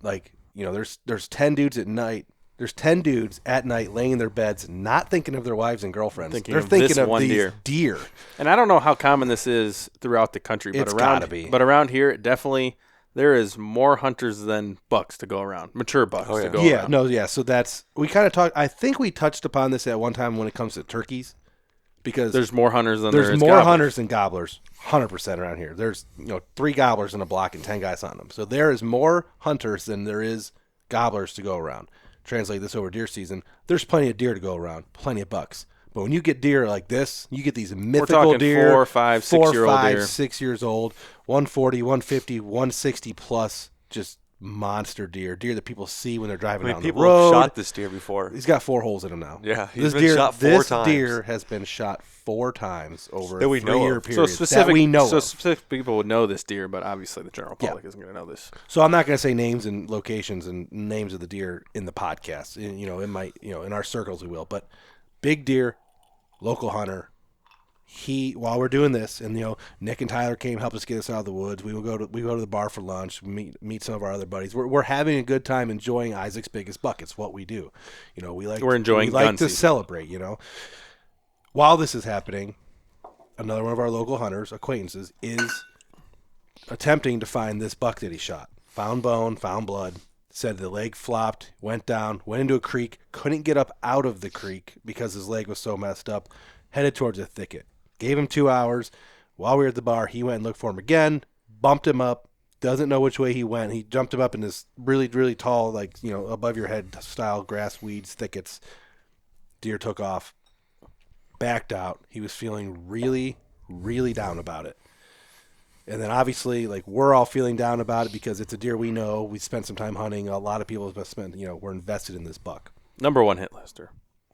like there's 10 dudes at night. There's 10 dudes at night laying in their beds, not thinking of their wives and girlfriends. They're thinking of these deer. And I don't know how common this is throughout the country, but around here, definitely there is more hunters than bucks to go around, mature bucks to go around. So we kind of talked. I think we touched upon this at one time when it comes to turkeys, because there's more hunters than there's more hunters than gobblers. 100% around here. There's 3 gobblers in a block and 10 guys on them. So there is more hunters than there is gobblers to go around. Translate this over deer season, there's plenty of deer to go around, plenty of bucks. But when you get deer like this, you get these mythical deer, 4, 5, 6 year old deer, 6 years old, 140, 150, 160 plus, just monster deer that people see when they're driving I mean, down people the road. have shot this deer before. He's got 4 holes in him now. Yeah, he's this been deer, shot 4 this times. deer has been shot 4 times over That a we know 3-year of. period. So specific, that we know so of. specific people would know this deer, but obviously the general Yeah. public isn't going to know this. So I'm not going to say names and locations and names of the deer in the podcast. In our circles we will. But big deer, local hunter. While we're doing this, and Nick and Tyler came, helped us get us out of the woods. We go to the bar for lunch, meet some of our other buddies. We're having a good time enjoying Isaac's biggest buck. It's what we do. We're enjoying we like gun to season. celebrate. While this is happening, another one of our local hunters acquaintances is attempting to find this buck that he shot. Found bone, found blood. Said the leg flopped, went down, went into a creek, couldn't get up out of the creek because his leg was so messed up. Headed towards a thicket. Gave him 2 hours. While we were at the bar, he went and looked for him again, bumped him up, doesn't know which way he went. He jumped him up in this really, really tall, above your head style grass, weeds, thickets. Deer took off, backed out. He was feeling really, really down about it. And then obviously, we're all feeling down about it because it's a deer we know. We spent some time hunting. A lot of people have spent, we're invested in this buck. Number 1 hit lister.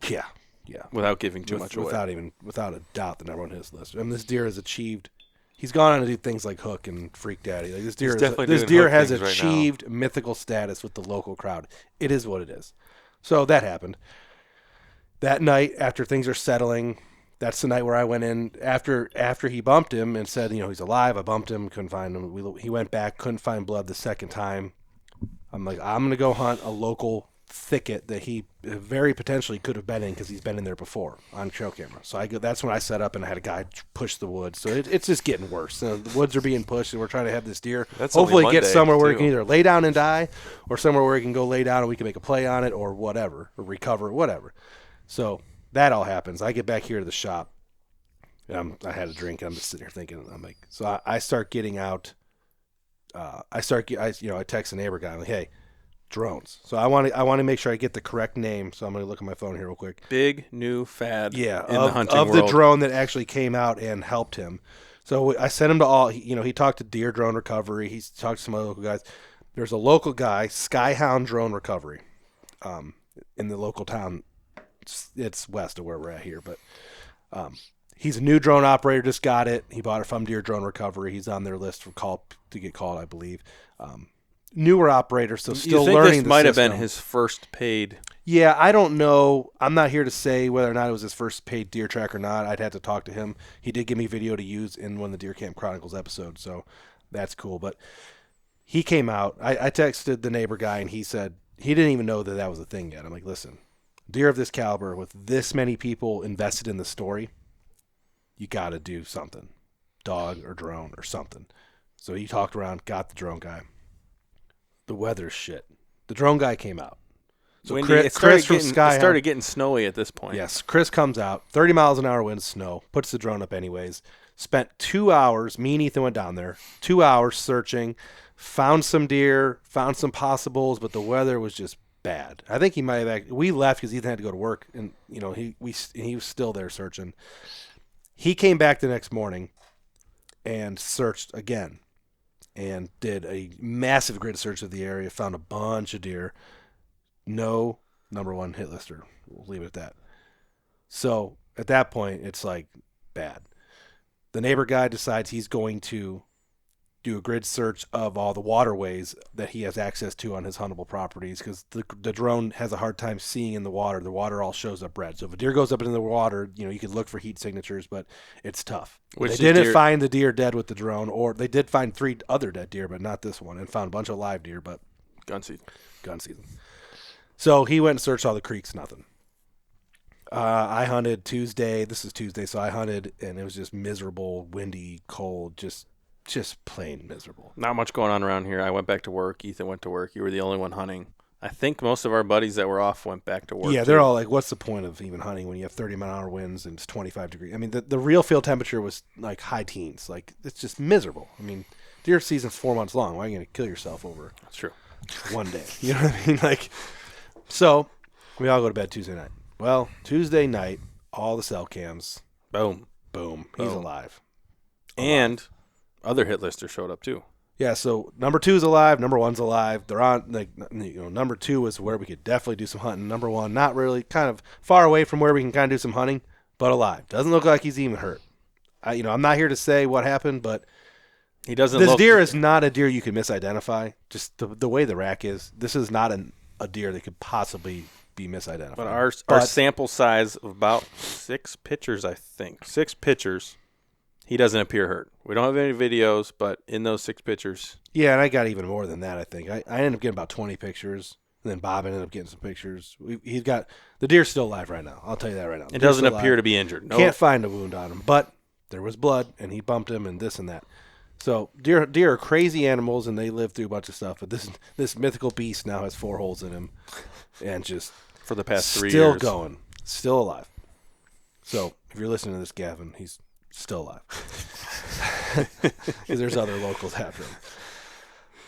Yeah. Yeah. Without giving too much away. Without a doubt, the number 1 hit list. And this deer has achieved. He's gone on to do things like Hook and Freak Daddy. This deer has achieved mythical status with the local crowd. It is what it is. So that happened. That night, after things are settling, that's the night where I went in after he bumped him and said, he's alive. I bumped him, couldn't find him. He went back, couldn't find blood the second time. I'm like, I'm gonna go hunt a local thicket that he very potentially could have been in because he's been in there before on trail camera. So that's when I set up and I had a guy push the woods. So it's just getting worse. The woods are being pushed and we're trying to have this deer hopefully get somewhere where he can either lay down and die or somewhere where he can go lay down and we can make a play on it or whatever, or recover, whatever. So that all happens. I get back here to the shop and I had a drink and I'm just sitting here thinking, I start getting out. I text a neighbor guy. I'm like, hey, drones. So I want to make sure I get the correct name. So I'm going to look at my phone here real quick. Big new fad. Yeah, in the hunting world. The drone that actually came out and helped him. So I sent him to all. He talked to Deer Drone Recovery. He's talked to some other local guys. There's a local guy, Skyhound Drone Recovery, in the local town. It's west of where we're at here, but he's a new drone operator. Just got it. He bought it from Deer Drone Recovery. He's on their list to get called, I believe. Newer operator, so still learning the system. This might have been his first paid. Yeah, I don't know. I'm not here to say whether or not it was his first paid deer track or not. I'd have to talk to him. He did give me video to use in one of the Deer Camp Chronicles episodes, so that's cool. But he came out. I texted the neighbor guy, and he said he didn't even know that was a thing yet. I'm like, listen, deer of this caliber with this many people invested in the story, you got to do something, dog or drone or something. So he talked around, got the drone guy. The weather's shit. The drone guy came out. So Windy. Chris from Sky it started getting snowy at this point. Yes, Chris comes out, 30 miles an hour wind, snow, puts the drone up anyways. Spent 2 hours, me and Ethan went down there, 2 hours searching, found some deer, found some possibles, but the weather was just bad. I think he might have we left because Ethan had to go to work, and he was still there searching. He came back the next morning and searched again and did a massive grid search of the area, found a bunch of deer. No number 1 hit lister. We'll leave it at that. So at that point, it's like bad. The neighbor guy decides he's going to do a grid search of all the waterways that he has access to on his huntable properties because the drone has a hard time seeing in the water. The water all shows up red. So if a deer goes up into the water, you can look for heat signatures, but it's tough. They didn't find the deer dead with the drone, or they did find 3 other dead deer, but not this one, and found a bunch of live deer, but Gun season. So he went and searched all the creeks, nothing. I hunted Tuesday. This is Tuesday, so I hunted, and it was just miserable, windy, cold, just plain miserable. Not much going on around here. I went back to work. Ethan went to work. You were the only one hunting. I think most of our buddies that were off went back to work. Yeah, they're all like, what's the point of even hunting when you have 30-mile-an-hour winds and it's 25 degrees? I mean, the real field temperature was like high teens. Like, it's just miserable. I mean, deer season's 4 months long. Why are you going to kill yourself over That's true. one day? You know what I mean? Like, so we all go to bed Tuesday night. Well, Tuesday night, all the cell cams, boom, he's alive. And other hit lister showed up too. Yeah, so number 2 is alive. Number 1's alive. They're on, like, number 2 is where we could definitely do some hunting. Number 1, not really, kind of far away from where we can kind of do some hunting, but alive. Doesn't look like he's even hurt. I'm not here to say what happened, but he doesn't. This deer is not a deer you can misidentify. Just the way the rack is. This is not a deer that could possibly be misidentified. But our sample size of about 6 pictures, I think. 6 pictures. He doesn't appear hurt. We don't have any videos, but in those 6 pictures. Yeah, and I got even more than that, I think. I ended up getting about 20 pictures, and then Bob ended up getting some pictures. He's got the deer's still alive right now. I'll tell you that right now. It doesn't appear to be injured. No. Can't find a wound on him, but there was blood, and he bumped him, and this and that. So deer are crazy animals, and they live through a bunch of stuff. But this mythical beast now has 4 holes in him, and just for the past 3 years, still going, still alive. So if you're listening to this, Gavin, he's still alive. Because there's other locals after him.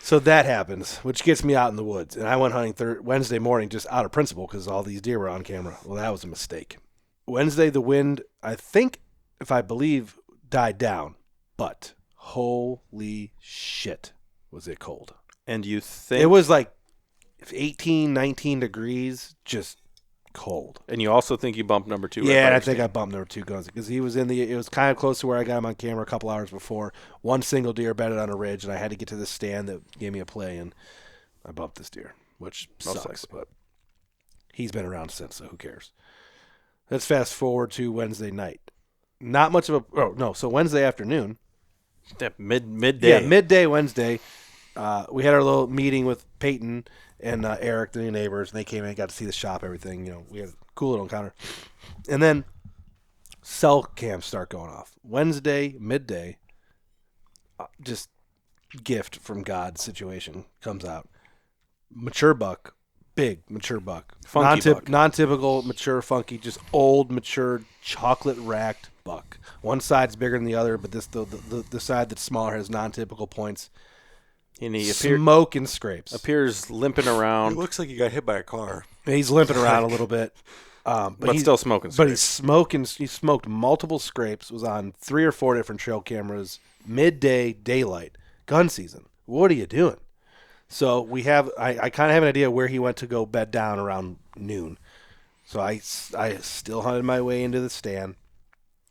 So that happens, which gets me out in the woods. And I went hunting Wednesday morning just out of principle because all these deer were on camera. Well, that was a mistake. Wednesday, the wind, I think, if I believe, died down. But holy shit, was it cold. And you think... It was like 18, 19 degrees, just cold. And you also think you bumped number 2? Yeah, I think I bumped number 2 guns because he was it was kind of close to where I got him on camera a couple hours before. One single deer bedded on a ridge, and I had to get to this stand that gave me a play, and I bumped this deer, which sucks, but he's been around since, so who cares? Let's fast forward to Wednesday night. Not much of so Wednesday afternoon. Midday. Yeah, midday Wednesday. We had our little meeting with Peyton and Eric, the new neighbors, and they came in and got to see the shop, everything. We had a cool little encounter. And then cell cams start going off. Wednesday, midday, just gift from God situation comes out. Mature buck, big mature buck. Funky buck. Non-typical, mature, funky, just old, mature, chocolate-racked buck. One side's bigger than the other, but the side that's smaller has non-typical points. And he smoke and scrapes. Appears limping around. It looks like he got hit by a car. He's limping around a little bit. But he's still smoking scrapes. But he's smoking. He smoked multiple scrapes. Was on 3 or 4 different trail cameras. Midday, daylight, gun season. What are you doing? So we have. I kind of have an idea where he went to go bed down around noon. So I still hunted my way into the stand.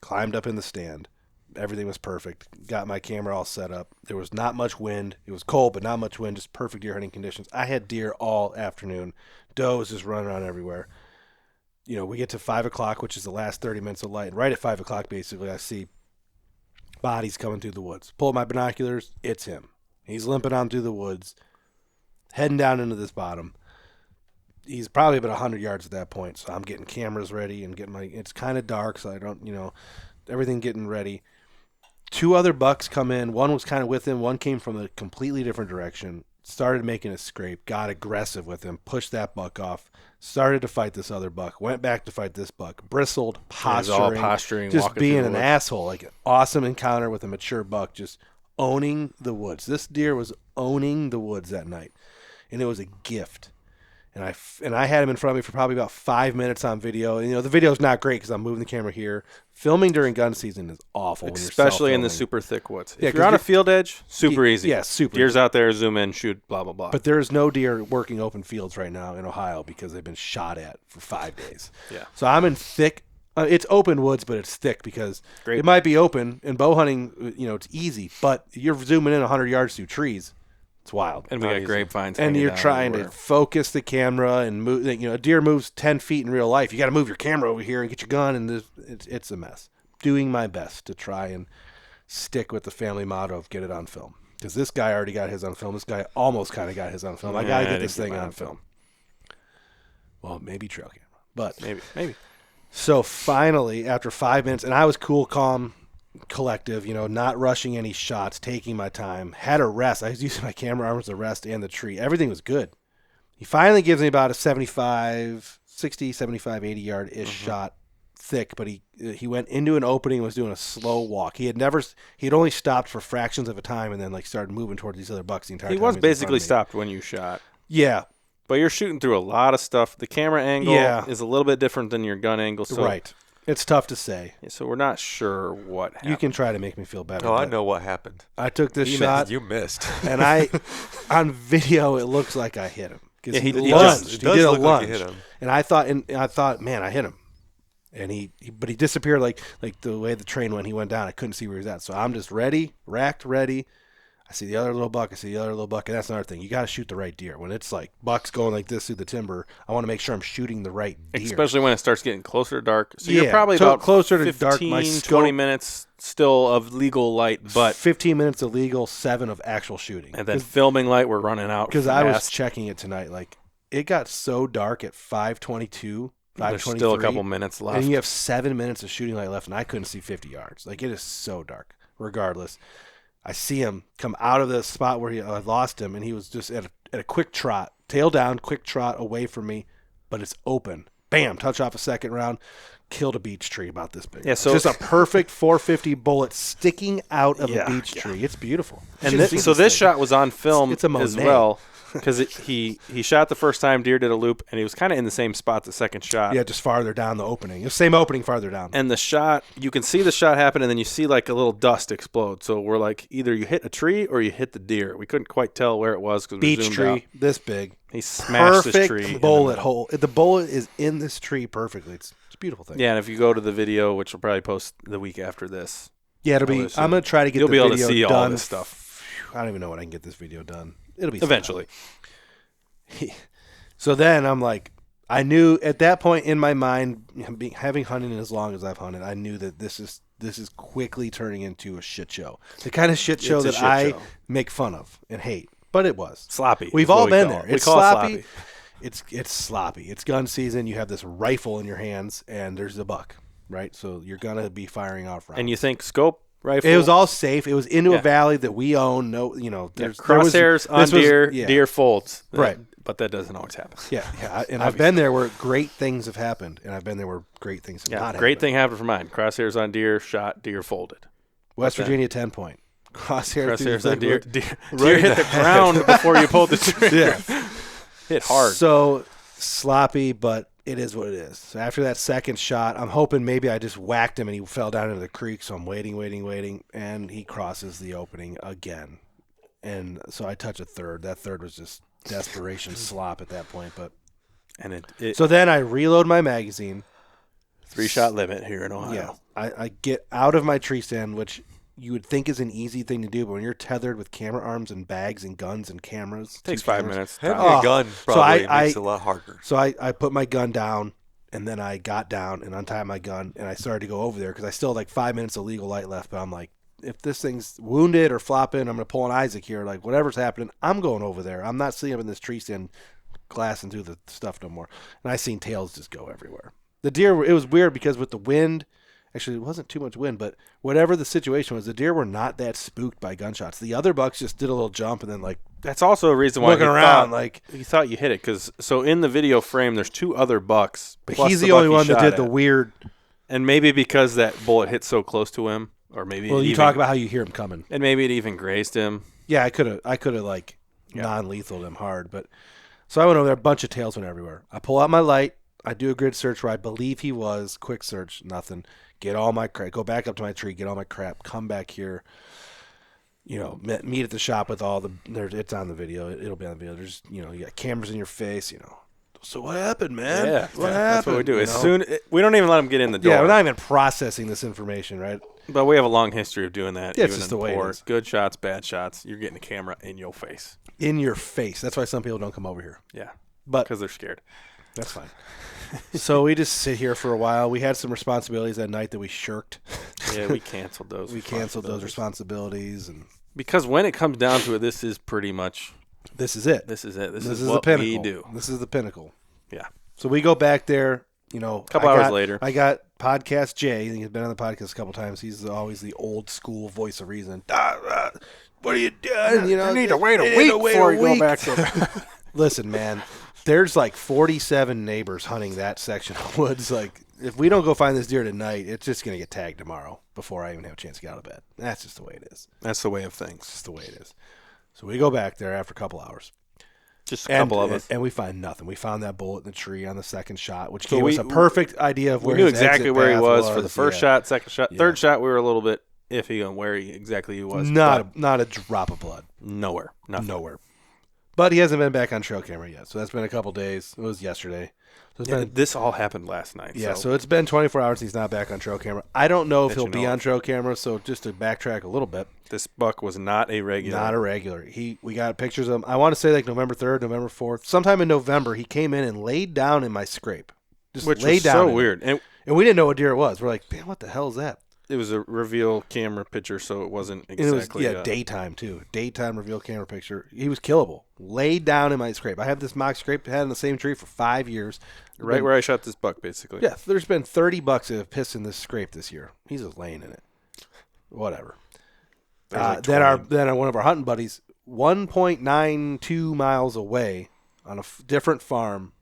Climbed up in the stand. Everything was perfect. Got my camera all set up. There was not much wind. It was cold, but not much wind. Just perfect deer hunting conditions. I had deer all afternoon. Does just running around everywhere. We get to 5 o'clock, which is the last 30 minutes of light. And right at 5 o'clock, basically, I see bodies coming through the woods. Pull my binoculars. It's him. He's limping on through the woods, heading down into this bottom. He's probably about 100 yards at that point. So I'm getting cameras ready and getting it's kind of dark, so I don't, everything getting ready. 2 other bucks come in. One was kind of with him. One came from a completely different direction. Started making a scrape. Got aggressive with him. Pushed that buck off. Started to fight this other buck. Went back to fight this buck. Bristled, posturing. Just being an asshole. Like an awesome encounter with a mature buck. Just owning the woods. This deer was owning the woods that night. And it was a gift. And I had him in front of me for probably about 5 minutes on video. And, the video's not great because I'm moving the camera here. Filming during gun season is awful. Especially in the super thick woods. Yeah, if you're on a field edge, super easy. Yeah, super Deer's easy. out there, zoom in, shoot, blah, blah, blah. But there is no deer working open fields right now in Ohio because they've been shot at for 5 days. Yeah. So I'm in thick. It's open woods, but it's thick because it might be open. And bow hunting, it's easy. But you're zooming in 100 yards through trees. It's wild. And we got grapevines. And you're trying to focus the camera and move. A deer moves 10 feet in real life. You got to move your camera over here and get your gun, and it's a mess. Doing my best to try and stick with the family motto of get it on film. Because this guy already got his on film. This guy almost kind of got his on film. I got to get this thing on film. Well, maybe trail camera, but maybe. So finally, after 5 minutes, and I was cool, calm, collective, not rushing any shots, taking my time, had a rest. I was using my camera arm as a rest and the tree. Everything was good. He finally gives me about a 60, 75, 80 yard-ish shot thick, but he went into an opening and was doing a slow walk. He had only stopped for fractions of a time and then started moving towards these other bucks the entire time. He was basically stopped when you shot. Yeah. But you're shooting through a lot of stuff. The camera angle is a little bit different than your gun angle. So right. It's tough to say. Yeah, so we're not sure what happened. You can try to make me feel better. Oh, I but know what happened. I took this You shot, You missed. and on video, it looks like I hit him. Yeah, he lunged. It He does did a look lunge. like you hit him. And I thought, man, I hit him. And he disappeared like the way the train went. He went down. I couldn't see where he was at. So I'm just ready, racked, ready. I see the other little buck. And that's another thing. You got to shoot the right deer. When it's like bucks going like this through the timber, I want to make sure I'm shooting the right deer. Especially when it starts getting closer to dark. So Yeah, you're probably so about closer to 15, dark. My 20 minutes still of legal light, but 15 minutes illegal, 7 of actual shooting. and then filming light, we're running out. Because I was fast. checking it tonight. Like, it got so dark at 5:22, 5:23. There's still a couple minutes left. And you have 7 minutes of shooting light left, and I couldn't see 50 yards. Like, it is so dark. Regardless, I see him come out of the spot where I lost him, and he was just at a quick trot, tail down, quick trot away from me, but it's open. Bam! Touch off a second round, killed a beech tree about this big. Yeah, so just a perfect 450 bullet sticking out of Yeah, a beech tree. It's beautiful. And You should see so this thing. shot was on film It's a as Monet. well, because he shot the first time, deer did a loop, and he was kind of in the same spot the second shot. Yeah, just farther down the opening. The same opening farther down. And the shot, you can see the shot happen, and then you see like a little dust explode. So we're like, either you hit a tree or you hit the deer. We couldn't quite tell where it was because we Beech zoomed tree, out. this big. He smashed this Perfect tree. bullet hole. The bullet is in this tree perfectly. It's a beautiful thing. Yeah, and if you go to the video, which we'll probably post the week after this, Yeah, it'll be. Well, I'm gonna try to get you'll the be able to video see all done. this stuff. I don't even know when I can get this video done. It'll be eventually. So then I'm like, I knew at that point in my mind, having hunted as long as I've hunted, I knew that this is quickly turning into a shit show. The kind of shit show It's a that shit I show. make fun of and hate. But it was Sloppy. We've is what all we been call there. it. We It's call it sloppy. It's sloppy. It's gun season. You have this rifle in your hands, and there's a buck, right? So you're gonna be firing off rounds. And you think scope rifle? It was all safe. It was into Yeah. a valley that we own. No, there's crosshairs on deer, yeah. deer folds. Right. But that doesn't always happen. Yeah. And I've been there where great things have happened, and I've been there where great things have Yeah, not great happened. thing happened for mine. Crosshairs on deer, shot, deer folded. West What's Virginia 10-point. Crosshairs Crosshairs through on the- deer. Deer hit the ground before you pulled the trigger. Yeah. Hit hard. So sloppy, but it is what it is. So after that second shot, I'm hoping maybe I just whacked him and he fell down into the creek. So I'm waiting, and he crosses the opening again. And so I touch a third. That third was just desperation slop at that point. But And it so then I reload my magazine. 3-shot limit here in Ohio. Yeah, I get out of my tree stand, which you would think is an easy thing to do, but when you're tethered with camera arms and bags and guns and cameras, Takes two 5 cameras. minutes. Having Oh, a gun so probably I- makes it a lot harder. So I put my gun down, and then I got down and untied my gun, and I started to go over there because I still had like 5 minutes of legal light left. But I'm like, if this thing's wounded or flopping, I'm going to pull an Isaac here. Like, whatever's happening, I'm going over there. I'm not sitting up in this tree stand glassing through the stuff no more. And I seen tails just go everywhere. The deer, it was weird because with the wind, actually, it wasn't too much wind, but whatever the situation was, the deer were not that spooked by gunshots. The other bucks just did a little jump and then like That's also a reason why looking he around thought, like. he thought you hit it. Because so in the video frame, there's 2 other bucks. But plus he's the buck only he one that shot did the at. weird. And maybe because that bullet hit so close to him, or maybe Well, it you even, talk about how you hear him coming. and maybe it even grazed him. Yeah, I could have like Yeah. non-lethaled him hard, but so I went over there. A bunch of tails went everywhere. I pull out my light. I do a grid search where I believe he was. Quick search, nothing. Get all my crap. Go back up to my tree. Get all my crap. Come back here. Meet at the shop with all the. It's on the video. It'll be on the video. There's you got cameras in your face. So what happened, man? Yeah, what happened? that's what we do. You As know? soon we don't even let them get in the door. Yeah, we're not even processing this information, right? But we have a long history of doing that. Yeah, it's even just in the way it port. is. Good shots, bad shots. You're getting a camera in your face. In your face. That's why some people don't come over here. Yeah, But because they're scared. that's fine. So we just sit here for a while. We had some responsibilities that night that we shirked. Yeah, we canceled those. We canceled those responsibilities, and because when it comes down to it, this is pretty much this is it. this is it. This This is is what the pinnacle. we do. This is the pinnacle. Yeah. So we go back there. A Couple hours later. I got Podcast Jay. He's been on the podcast a couple times. He's always the old school voice of reason. What are you doing? You need to wait a week before you go back to. Listen, man. There's like 47 neighbors hunting that section of woods. Like, if we don't go find this deer tonight, it's just going to get tagged tomorrow before I even have a chance to get out of bed. That's just the way it is. That's the way of things. That's just the way it is. So we go back there after a couple hours. Just a couple of us. And we find nothing. We found that bullet in the tree on the second shot, which So gave us a perfect idea of We where knew his exactly exit where he path was for the first yeah. shot, second shot. Yeah. Third shot, we were a little bit iffy on where exactly he was. Not a drop of blood. Nowhere. Nothing. Nowhere. But he hasn't been back on trail camera yet. So that's been a couple days. It was yesterday. So This all happened last night. Yeah, so it's been 24 hours he's not back on trail camera. I don't know if That he'll you be know on of. trail camera, so just to backtrack a little bit. This buck was not a regular. Not a regular. We got pictures of him. I want to say like November 3rd, November 4th. Sometime in November, he came in and laid down in my scrape. Just Which laid was down so in it. weird. And And we didn't know what deer it was. We're like, man, what the hell is that? it was a reveal camera picture, so it wasn't And it was exactly. daytime too. Daytime reveal camera picture. He was killable. Laid down in my scrape. I have this mock scrape had in the same tree for 5 years. right where I shot this buck, basically. Yeah, there's been 30 bucks that have pissed in this scrape this year. He's just laying in it. Whatever. Like Then one of our hunting buddies, 1.92 miles away on a different farm,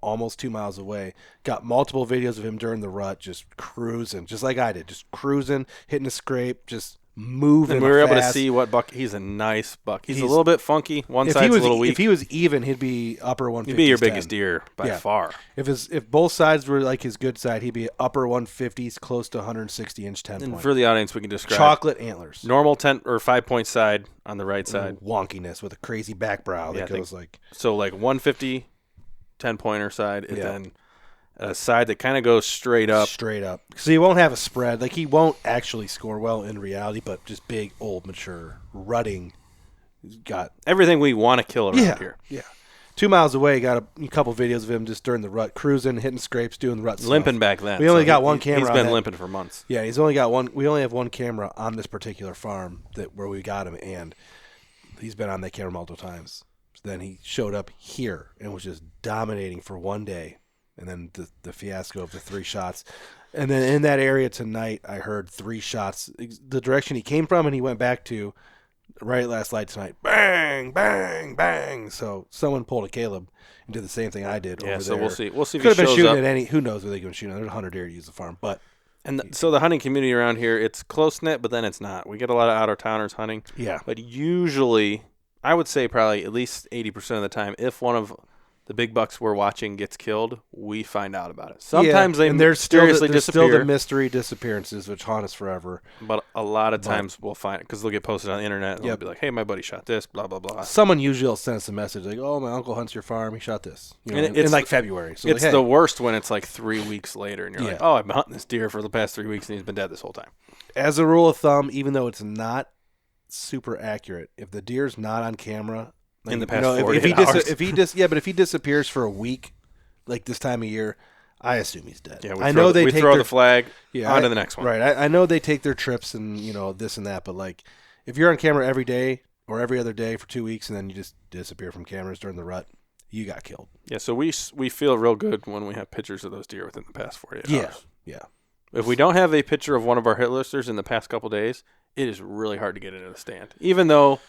almost 2 miles away, got multiple videos of him during the rut, just cruising, just like I did, just cruising, hitting a scrape, just moving. And we were able to fast. see what buck. He's a nice buck. He's a little bit funky. One If side's he was a little weak. if he was even, he'd be upper 150s. He'd be your biggest deer by Yeah. far. If both sides were like his good side, he'd be upper 150s, close to 160-inch 10 And point. for the audience, we can describe Chocolate antlers. normal 10 or 5-point side on the right side. Wonkiness with a crazy back brow Yeah, that I goes like So like 150, 10-pointer side, and Yeah. then a side that kind of goes straight up. straight up. So he won't have a spread. Like he won't actually score well in reality, but just big, old, mature, rutting. He's got Everything we want to kill around here. Yeah. 2 miles away, got a couple videos of him just during the rut, cruising, hitting scrapes, doing the rut stuff. Limping back then. We only so got one camera He's on been that. limping for months. Yeah, he's only got one. We only have one camera on this particular farm where we got him, and he's been on that camera multiple times. So then he showed up here and was just dominating for one day, and then the fiasco of the 3 shots. And then in that area tonight, I heard 3 shots. The direction he came from and he went back to right last light tonight. Bang, bang, bang. So someone pulled a Caleb and did the same thing I did Yeah, over so there. we'll see. We'll see if Could he have been shows shooting up. at any. Who knows where they can shoot? There's 100 deer to use the farm, but And so the hunting community around here, it's close-knit, but then it's not. We get a lot of out-of-towners hunting. yeah. But usually, I would say probably at least 80% of the time, if one of the big bucks we're watching gets killed, we find out about it. Sometimes they and there's still mysteriously there's disappear, still the mystery disappearances which haunt us forever. but a lot of times we'll find it because they'll get posted on the internet and they'll Yep. be like, hey, my buddy shot this, blah, blah, blah. Someone usually will send us a message like, "Oh, my uncle hunts your farm. He shot this." And in it's like February. So It's like, hey, the worst when it's like 3 weeks later and you're like, Yeah. oh, I've been hunting this deer for the past 3 weeks and he's been dead this whole time. as a rule of thumb, even though it's not super accurate, if the deer's not on camera In the you past know, 48 hours. but if he disappears for a week, like this time of year, I assume he's dead. Yeah, I know they we take throw their, the flag yeah, onto I- the next one. Right. I know they take their trips and this and that, but like if you're on camera every day or every other day for 2 weeks and then you just disappear from cameras during the rut, you got killed. Yeah, so we feel real good when we have pictures of those deer within the past 48 hours. Yeah. If we don't have a picture of one of our hit listers in the past couple days, it is really hard to get into the stand. Even though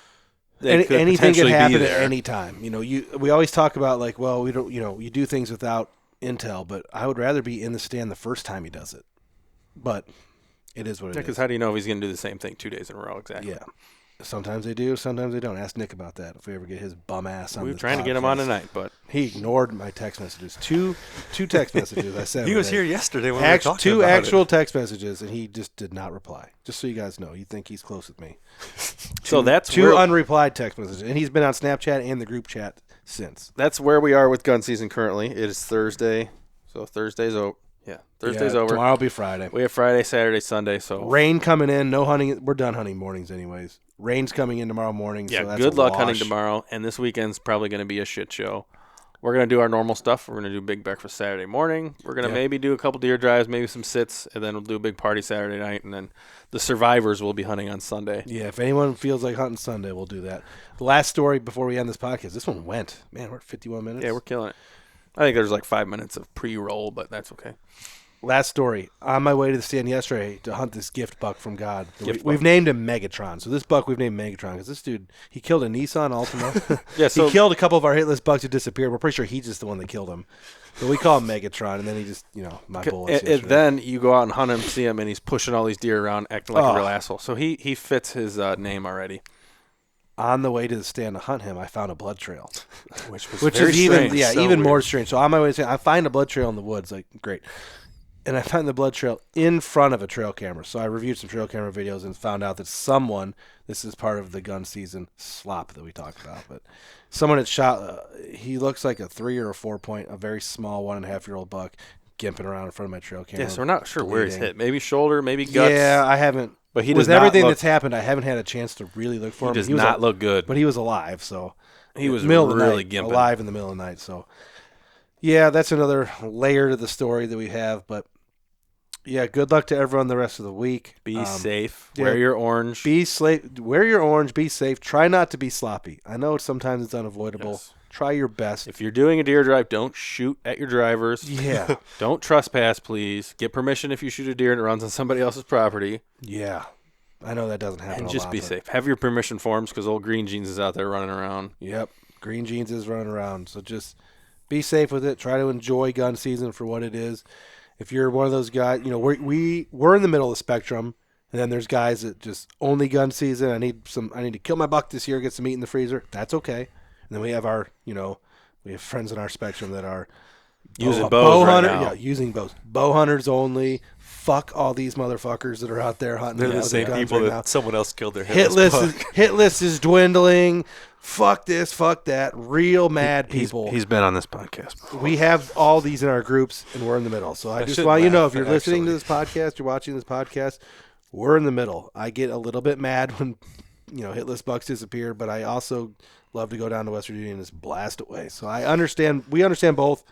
they could Anything can potentially happen be at there. any time. We always talk about like, well, we don't, you do things without intel, but I would rather be in the stand the first time he does it. But it is what it is. Because how do you know if he's going to do the same thing 2 days in a row exactly? Yeah. Sometimes they do, sometimes they don't. Ask Nick about that if we ever get his bum ass on We were this trying to get him on podcast. tonight, but He ignored my text messages. Two text messages I sent He him was today. here yesterday when we were talking Two about actual it. text messages, and he just did not reply. Just so you guys know, you think he's close with me. so that's Two where, unreplied text messages, and he's been on Snapchat and the group chat since. that's where we are with gun season currently. It is Thursday, so Thursday's over. Yeah, Thursday's Yeah, over. Tomorrow will be Friday. We have Friday, Saturday, Sunday. So Rain coming in, no hunting. We're done hunting mornings anyways. Rain's coming in tomorrow morning. yeah, so that's good a luck wash. hunting tomorrow. And this weekend's probably going to be a shit show. We're going to do our normal stuff. We're going to do big breakfast Saturday morning. We're going to Yeah. maybe do a couple deer drives, maybe some sits, and then we'll do a big party Saturday night. And then the survivors will be hunting on Sunday. Yeah, if anyone feels like hunting Sunday, we'll do that. The last story before we end this podcast. This one went. Man, we're at 51 minutes. Yeah, we're killing it. I think there's like 5 minutes of pre-roll, but that's okay. Last story. On my way to the stand yesterday to hunt this gift buck from God. Gift We've buck. named him Megatron. So this buck we've named Megatron because this dude, he killed a Nissan Altima. Yeah, so he killed a couple of our hit list bucks who disappeared. We're pretty sure he's just the one that killed him. So we call him Megatron, and then he just, my bullets. and then you go out and hunt him, see him, and he's pushing all these deer around, acting like a real asshole. So he fits his name already. on the way to the stand to hunt him, I found a blood trail, which is even so even more weird. strange. So on my way to stand, I find a blood trail in the woods, like great, and I find the blood trail in front of a trail camera. So I reviewed some trail camera videos and found out that someone, this is part of the gun season slop that we talked about, but someone had shot. He looks like a 3 or a 4 point, a very small 1.5-year-old buck, gimping around in front of my trail camera. Yeah, so we're not sure where he's bleeding. hit. Maybe shoulder, maybe guts. Yeah, I haven't. But he with does not everything look- that's happened, I haven't had a chance to really look for him. He does was not look good. but he was alive, so He was middle of the really night, gimping. alive in the middle of the night. So, yeah, that's another layer to the story that we have. But yeah, good luck to everyone the rest of the week. Be safe. yeah. Wear your orange. Wear your orange. Be safe. Try not to be sloppy. I know sometimes it's unavoidable. Yes. Try your best. If you're doing a deer drive, don't shoot at your drivers. Yeah, Don't trespass, please. Get permission if you shoot a deer and it runs on somebody else's property. yeah. I know that doesn't happen. And a just lot, be but- safe. Have your permission forms because old Green Jeans is out there running around. Yep. Green Jeans is running around. So just be safe with it. Try to enjoy gun season for what it is. If you're one of those guys, we're in the middle of the spectrum, and then there's guys that just only gun season. I need to kill my buck this year, get some meat in the freezer. That's okay. And then we have we have friends in our spectrum that are Using bow bows right hunter, now. yeah, using bows. Bow hunters only. Fuck all these motherfuckers that are out there hunting. They're the with same guns people right that now. someone else killed their Hit list is dwindling. Fuck this, fuck that. Real mad people. He's been on this podcast before. We have all these in our groups, and we're in the middle. So I just shouldn't want you to know, laugh, if you're listening to actually. this podcast, you're watching this podcast, we're in the middle. I get a little bit mad when, hit list bucks disappear, but I also love to go down to West Virginia and just blast away. So I understand. We understand both.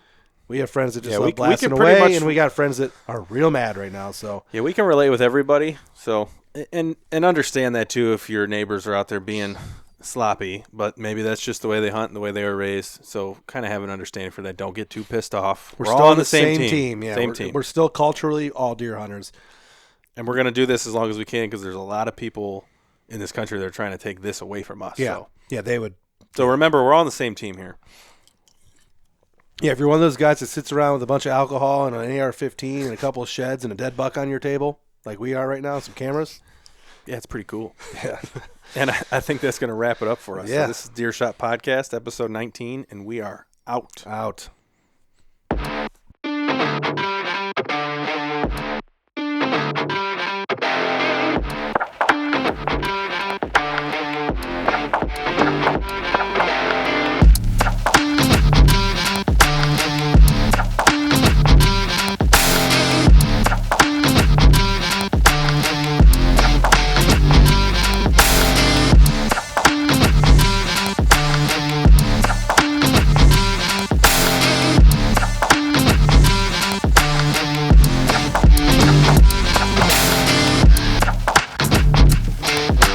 We have friends that just Yeah, love we blasting can pretty away, much- and we got friends that are real mad right now. So Yeah, we can relate with everybody. So and understand that too if your neighbors are out there being sloppy, but maybe that's just the way they hunt and the way they were raised. So kind of have an understanding for that. Don't get too pissed off. we're all still on on the same team. Yeah, same we're, team. We're still culturally all deer hunters. And we're going to do this as long as we can because there's a lot of people in this country that are trying to take this away from us. Yeah, yeah, they would. So remember, we're all on the same team here. Yeah, if you're one of those guys that sits around with a bunch of alcohol and an AR-15 and a couple of sheds and a dead buck on your table, like we are right now, some cameras. Yeah, it's pretty cool. Yeah. And I think that's going to wrap it up for us. Yeah. So this is Deer Shot Podcast, episode 19, and we are out. Out.